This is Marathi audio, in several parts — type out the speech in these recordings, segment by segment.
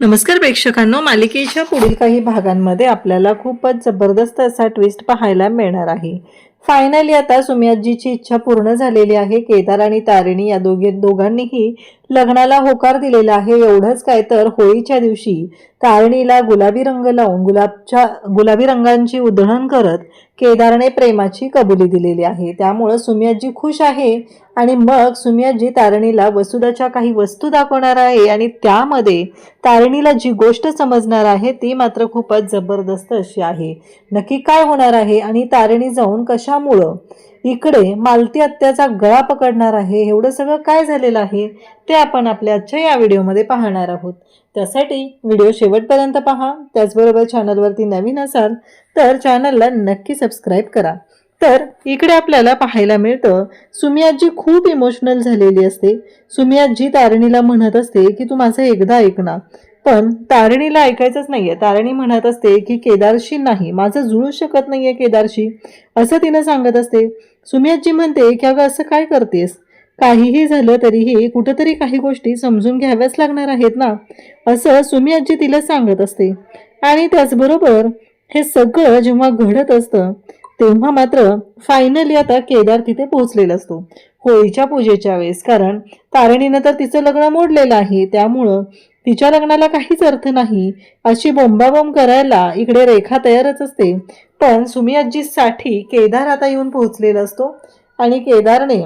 नमस्कार प्रेक्षकांनो, मालिकेच्या पुढील काही भागांमध्ये आपल्याला खूपच जबरदस्त असा ट्विस्ट पाहायला मिळणार आहे. फायनली आता सुमियाजीची इच्छा पूर्ण झालेली आहे. केदार आणि तारिणी या दोघांनीही लग्नाला होकार दिलेला आहे. एवढंच काय तर होळीच्या दिवशी तारिणीला गुलाबी रंग लावून गुलाबी रंगांची उधळण करत केदारने प्रेमाची कबुली दिलेली आहे. त्यामुळे सुमियाजी खुश आहे आणि मग सुमियाजी तारिणीला वसुदाच्या काही वस्तू दाखवणार आहे आणि त्यामध्ये तारिणीला जी गोष्ट समजणार आहे ती मात्र खूपच जबरदस्त अशी आहे. नक्की काय होणार आहे आणि तारिणी जाऊन कशामुळं इकडे मालती आत्याचा गळा पकडणार आहे, एवढं सगळं काय झालेलं आहे ते आपण आपल्या आजच्या या व्हिडिओमध्ये पाहणार आहोत. त्यासाठी व्हिडिओ शेवटपर्यंत पहा. त्याचबरोबर चॅनलवरती नवीन असाल तर चॅनलला नक्की सबस्क्राईब करा. तर इकडे आपल्याला पाहायला मिळतं सुमियाजी खूप इमोशनल झालेली असते. सुमियाजी तारिणीला म्हणत असते की तू माझं एकदा ऐक ना, पण तारिणीला ऐकायचंच नाहीये. तारिणी म्हणत असते की केदारशी नाही, माझं जुळू शकत नाहीये केदारशी, असं तिनं सांगत असते. सुमियाजी म्हणते की अगं असं काय करतेस, काहीही झालं तरीही कुठंतरी काही गोष्टी समजून घ्याव्याच लागणार आहेत ना, असं सुमियाजी तिला सांगत असते. आणि त्याचबरोबर हे सगळं जेव्हा घडत असतं तेव्हा मात्र फायनली आता केदार तिथे पोहोचलेला असतो होळीच्या पूजेच्या वेळेस. कारण तारिणीनं तर तिचं लग्न मोडलेलं आहे, त्यामुळं तिच्या लग्नाला काहीच अर्थ नाही अशी बोंबाबोंब करायला इकडे रेखा तयारच असते. पण सुमियाजीसाठी केदार आता येऊन पोहोचलेला असतो आणि केदारने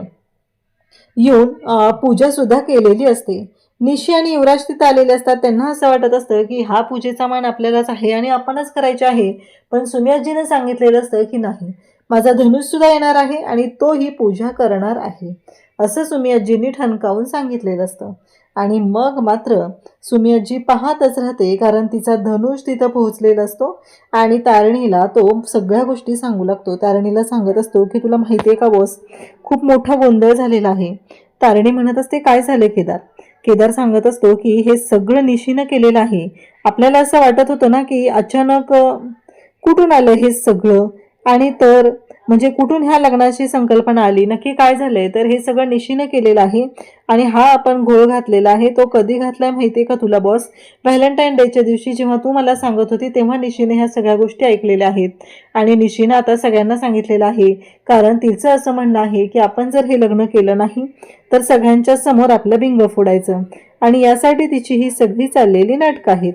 येऊन पूजा सुद्धा केलेली असते. निशी आणि युवराज तिथे आलेले असतात. त्यांना असं वाटत असतं की हा पूजेचा मान आपल्यालाच आहे आणि आपणच करायचे आहे. पण सुमियाजीने सांगितलेलं असतं की नाही, माझा धनुष सुद्धा येणार आहे आणि तो ही पूजा करणार आहे, असं सुमियाजींनी ठणकावून सांगितलेलं असतं. आणि मग मात्र सुमियाजी पाहतच राहते, कारण तिचा धनुष तिथं पोहोचलेला असतो आणि तारिणीला तो सगळ्या गोष्टी सांगू लागतो. तारिणीला सांगत असतो की तुला माहिती आहे का बॉस, खूप मोठा गोंधळ झालेला आहे. तारिणी म्हणत असते काय झाले केदार. केदार सांगत असतो की हे सगळं निशीनं केलेलं आहे. आपल्याला असं वाटत होतं ना की अचानक कुठून आलं हे सगळं, आणि तर म्हणजे कुठून ह्या लग्नाची संकल्पना आली, नक्की काय झालंय, तर हे सगळं निशीनं केलेलं आहे. आणि हा आपण घोळ घातलेला आहे. तो कधी घातलाय माहितीये का तुला बॉस, व्हॅलेंटाईन डेच्या दिवशी जेव्हा तू मला सांगत होती तेव्हा निशीने ह्या सगळ्या गोष्टी ऐकलेल्या आहेत. आणि निशीनं आता सगळ्यांना सांगितलेलं आहे, कारण तिचं असं म्हणणं आहे की आपण जर हे लग्न केलं नाही तर सगळ्यांच्या समोर आपलं बिंग फोडायचं, आणि यासाठी तिची ही सगळी चाललेली नाटकं आहेत.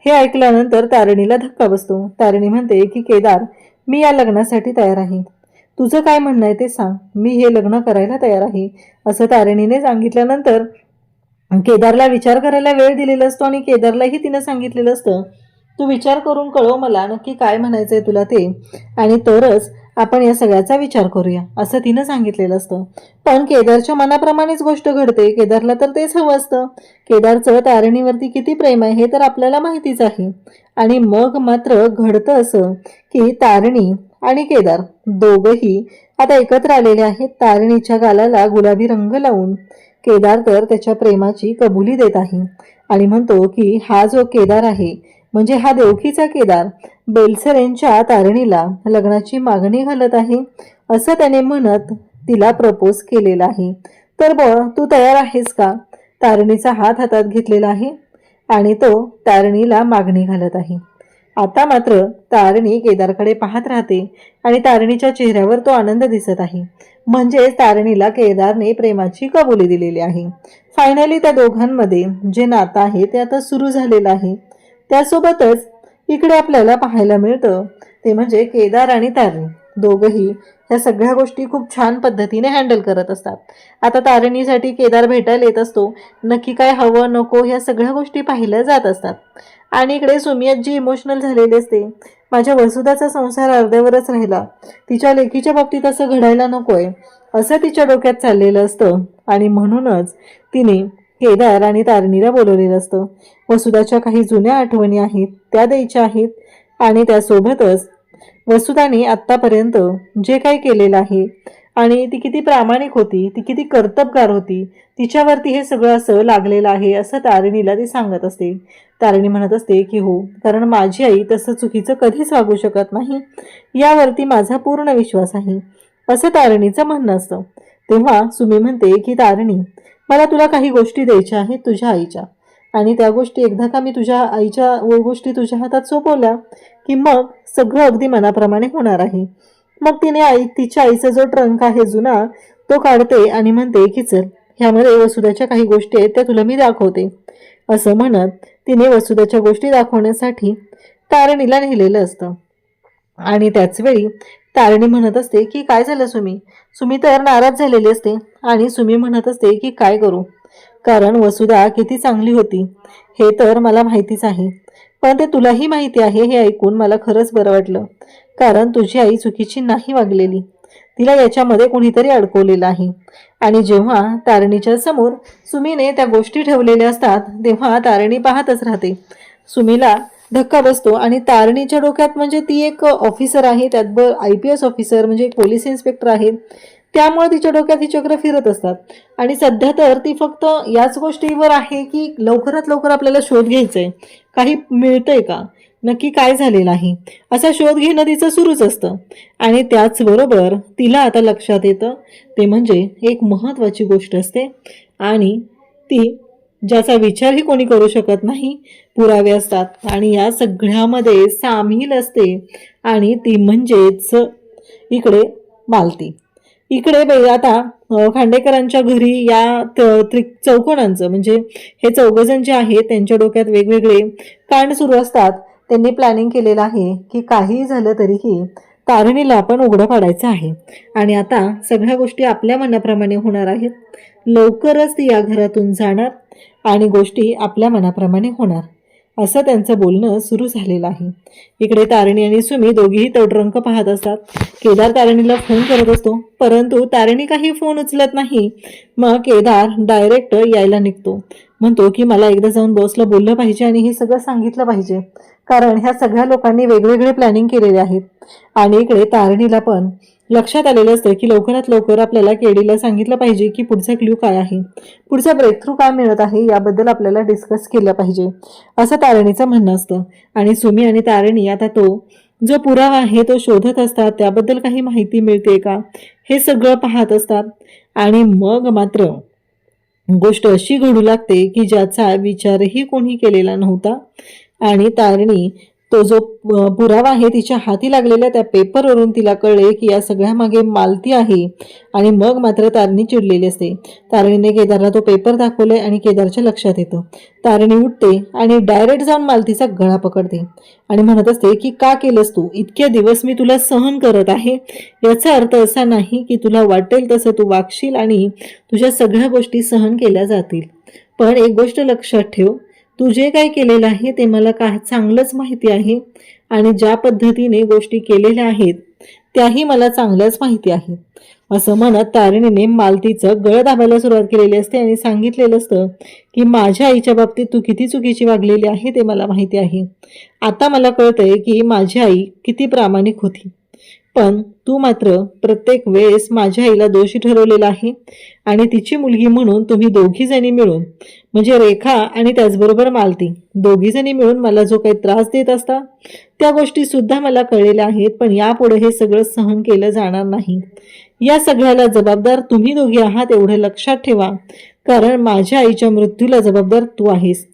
हे ऐकल्यानंतर तारिणीला धक्का बसतो. तारिणी म्हणते की केदार, मी या लग्नासाठी तयार आहे, तुझं काय म्हणणं आहे ते सांग, मी हे लग्न करायला तयार आहे, असं तारिणीने सांगितल्यानंतर केदारला विचार करायला वेळ दिलेला असतो. आणि केदारलाही तिनं सांगितलेलं असतं तू विचार करून कळव मला नक्की काय म्हणायचंय तुला ते, आणि तरच आपण या सगळ्याचा विचार करूया, असं तिनं सांगितलेलं असतं. पण केदारच्या मनाप्रमाणेच गोष्ट घडते. केदारला तर तेच हवं असतं. केदारचं तारिणीवरती किती प्रेम आहे हे तर आपल्याला माहितीच आहे. आणि मग मात्र घडतं असं की तारिणी आणि केदार दोघंही आता एकत्र आलेले आहेत. तारिणीच्या गालाला गुलाबी रंग लावून केदार तर त्याच्या प्रेमाची कबुली देत आहे आणि म्हणतो की हा जो केदार आहे म्हणजे हा देवकीचा केदार बेलसरेंच्या तारिणीला लग्नाची मागणी घालत आहे, असं त्याने म्हणत तिला प्रपोज केलेला आहे. तर तू तयार आहेस का. तारिणीचा हात हातात घेतलेला आहे आणि तो तारिणीला मागणी घालत आहे. आता मात्र तारिणी केदारकडे पाहत राहते आणि तारिणीच्या चेहऱ्यावर तो आनंद दिसत आहे. म्हणजेच तारिणीला केदारने प्रेमाची कबुली दिलेली आहे. फायनली त्या दोघांमध्ये जे नातं आहे ते आता सुरू झालेलं आहे. त्यासोबतच इकडे आपल्याला पाहायला मिळतं ते म्हणजे केदार आणि तारिणी दोघंही या सगळ्या गोष्टी खूप छान पद्धतीने हँडल करत असतात. आता तारिणीसाठी केदार भेटायला येत असतो. नक्की काय हवं नको ह्या सगळ्या गोष्टी पाहिल्या जात असतात. आणि इकडे सुमियाजी इमोशनल झालेली असते. माझ्या वसुदाचा संसार अर्ध्यावरच राहिला, तिच्या लेकीच्या बाबतीत असं घडायला नकोय, असं तिच्या डोक्यात चाललेलं असतं. आणि म्हणूनच तिने केदार आणि तारिणीला बोलवलेलं असतं. वसुदाच्या काही जुन्या आठवणी आहेत त्या द्यायच्या आहेत, आणि त्यासोबतच वसुदाने आत्तापर्यंत जे काही केलेलं आहे आणि ती किती प्रामाणिक होती, ती किती कर्तबगार होती, तिच्यावरती हे सगळं असं लागलेलं आहे असं तारिणीला ती सांगत असते. तारिणी म्हणत असते की हो, कारण माझी आई तसं चुकीचं कधीच वागू शकत नाही, यावरती माझा पूर्ण विश्वास आहे, असं तारिणीचं म्हणणं असतं. तेव्हा सुमी म्हणते की तारिणी, मला तुला काही गोष्टी द्यायच्या आहेत तुझ्या आईच्या, आणि त्या गोष्टी एकदा का मी तुझ्या आईच्या गोष्टी तुझ्या हातात सोपवल्या की मग सगळं अगदी मनाप्रमाणे होणार आहे. मग तिने तिच्या आईचा जो ट्रंक आहे जुना तो काढते आणि म्हणते की चल, ह्यामध्ये वसुधाच्या काही गोष्टी आहेत त्या तुला मी दाखवते. असं म्हणत तिने वसुधाच्या गोष्टी दाखवण्यासाठी तारणीला नेलेलं असतं. आणि त्याच वेळी तारणी म्हणत असते की काय झालं सुमी. सुमी तर नाराज झालेली असते आणि सुमी म्हणत असते की काय करू, कारण वसुधा किती चांगली होती हे तर मला माहितीच आहे, पण ते तुलाही माहिती आहे हे ऐकून मला खरंच बरं वाटलं, कारण तुझी आई चुकीची नाही वागलेली, तिला याच्यामध्ये कोणीतरी अडकवलेलं आहे. आणि जेव्हा तारणीच्या समोर सुमीने त्या गोष्टी ठेवलेल्या असतात तेव्हा तारणी पाहतच राहते. सुमीला धक्का बसतो आणि तारणीच्या डोक्यात म्हणजे ती एक ऑफिसर आहे, त्यात IPS ऑफिसर म्हणजे एक पोलीस इन्स्पेक्टर आहे, त्यामुळे तिच्या डोक्यात ही चक्र फिरत असतात. आणि सध्या तर ती फक्त याच गोष्टीवर आहे की लवकरात लवकर आपल्याला शोध घ्यायचा आहे, काही मिळतंय का, नक्की काय झालेलं आहे, असा शोध घेणं तिचं सुरूच असतं. आणि त्याचबरोबर तिला आता लक्षात येतं ते म्हणजे एक महत्त्वाची गोष्ट असते आणि ती ज्याचा विचारही कोणी करू शकत नाही, पुरावे असतात आणि या सगळ्यामध्ये सामील असते आणि ती म्हणजेच इकडे मालती. इकडे आता खांडेकरांच्या घरी या चौकोनांचं म्हणजे हे चौघजण जे आहेत त्यांच्या डोक्यात वेगवेगळे कांड सुरू असतात. त्यांनी प्लॅनिंग केलेलं आहे की काही झालं तरीही तारणीला आपण उघडं पाडायचं आहे आणि आता सगळ्या गोष्टी आपल्या मनाप्रमाणे होणार आहेत. लवकरच ती या घरातून जाणार आणि गोष्टी आपल्या मनाप्रमाणे होणार, असं त्यांचं बोलणं सुरू झालेलं आहे. इकडे तारणी आणि सुमी दोघीही तोडरंक पाहत असतात. केदार तारणीला फोन करत असतो, परंतु तारणी काही फोन उचलत नाही. मग केदार डायरेक्ट यायला निघतो, म्हणतो की मला एकदा जाऊन बॉसला बोललं पाहिजे आणि हे सगळं सांगितलं पाहिजे, कारण ह्या सगळ्या लोकांनी वेगवेगळे प्लॅनिंग केलेले आहेत. आणि इकडे तारणीला पण लक्षात आलेलं असतं की लवकरात लवकर आपल्याला केडीला सांगितलं पाहिजे की पुढचा क्ल्यू काय आहे, पुढचा ब्रेक थ्रू काय मिळत आहे याबद्दल आपल्याला डिस्कस केलं पाहिजे, असं तारणीचं म्हणणं असतं. आणि सुमी आणि तारणी आता तो जो पुरावा आहे तो शोधत असतात, त्याबद्दल काही माहिती मिळते का हे सगळं पाहत असतात. आणि मग मात्र गोष्ट अशी घडू लागते की ज्याचा विचारही कोणी केलेला नव्हता. आणि तारणी तो जो पुरावा आहे तिच्या हाती लागलेल्या त्या पेपरवरून तिला कळले की या सगळ्या मागे मालती आहे. आणि मग मात्र तारणी चिडलेली असते. तारणीने केदारला तो पेपर दाखवले आणि केदारच्या लक्षात येतं. तारणी उठते आणि डायरेक्ट जाऊन मालतीचा गळा पकडते आणि म्हणत असते की का केलंस तू, इतके दिवस मी तुला सहन करत आहे, याचा अर्थ असा नाही की तुला वाटेल तसं तू वागशील आणि तुझ्या सगळ्या गोष्टी सहन केल्या जातील. पण एक गोष्ट लक्षात ठेव, तू जे काय केलेलं आहे ते मला चांगलंच माहिती आहे आणि ज्या पद्धतीने गोष्टी केलेल्या आहेत त्याही मला चांगल्याच माहिती आहे. असं म्हणत तारणीने मालतीचं गळ दाबायला सुरुवात केलेली असते आणि सांगितलेलं असतं की माझ्या आईच्या बाबतीत तू किती चुकीची वागलेली आहे ते मला माहिती आहे. आता मला कळतंय की माझी आई किती प्रामाणिक होती, पण तू मात्र प्रत्येक वेळेस माझ्या आईला दोषी ठरवलेला आहे आणि तिची मुलगी म्हणून तुम्ही दोघी जणी मिळून म्हणजे रेखा आणि त्याचबरोबर मालती दोघी जणी मिळून मला जो काही त्रास देत असता त्या गोष्टी सुद्धा मला कळलेल्या आहेत, पण यापुढे हे सगळं सहन केलं जाणार नाही. या सगळ्याला जबाबदार तुम्ही दोघी आहात एवढं लक्षात ठेवा, कारण माझ्या आईच्या मृत्यूला जबाबदार तू आहेस.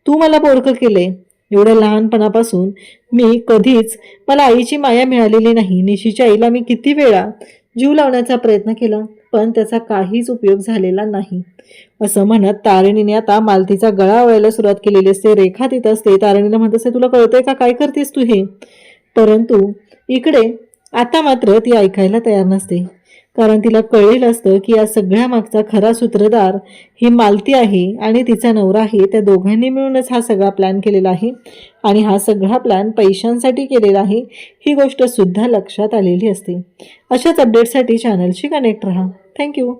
तू मला पोरकं केलंय, एवढ्या लहानपणापासून मी कधीच मला आईची माया मिळालेली नाही. निशीच्या आईला मी किती वेळा जीव लावण्याचा प्रयत्न केला, पण त्याचा काहीच उपयोग झालेला नाही. असं म्हणत तारणीने आता मालतीचा गळा आवळायला सुरुवात केलेली असते. रेखा तिथं असते. तारणीला म्हणत असते तुला कळतंय का काय करतेस तू हे, परंतु इकडे आता मात्र ती ऐकायला तयार नसते, कारण तिला कळलेलं असतं की या सगळ्या मागचा खरा सूत्रधार ही मालती आहे आणि तिचा नवरा आहे. त्या दोघांनी मिळूनच हा सगळा प्लॅन केलेला आहे आणि हा सगळा प्लॅन पैशांसाठी केलेला आहे, ही गोष्ट सुद्धा लक्षात आलेली असते. अशाच अपडेटसाठी चॅनलशी कनेक्ट राहा. थँक्यू.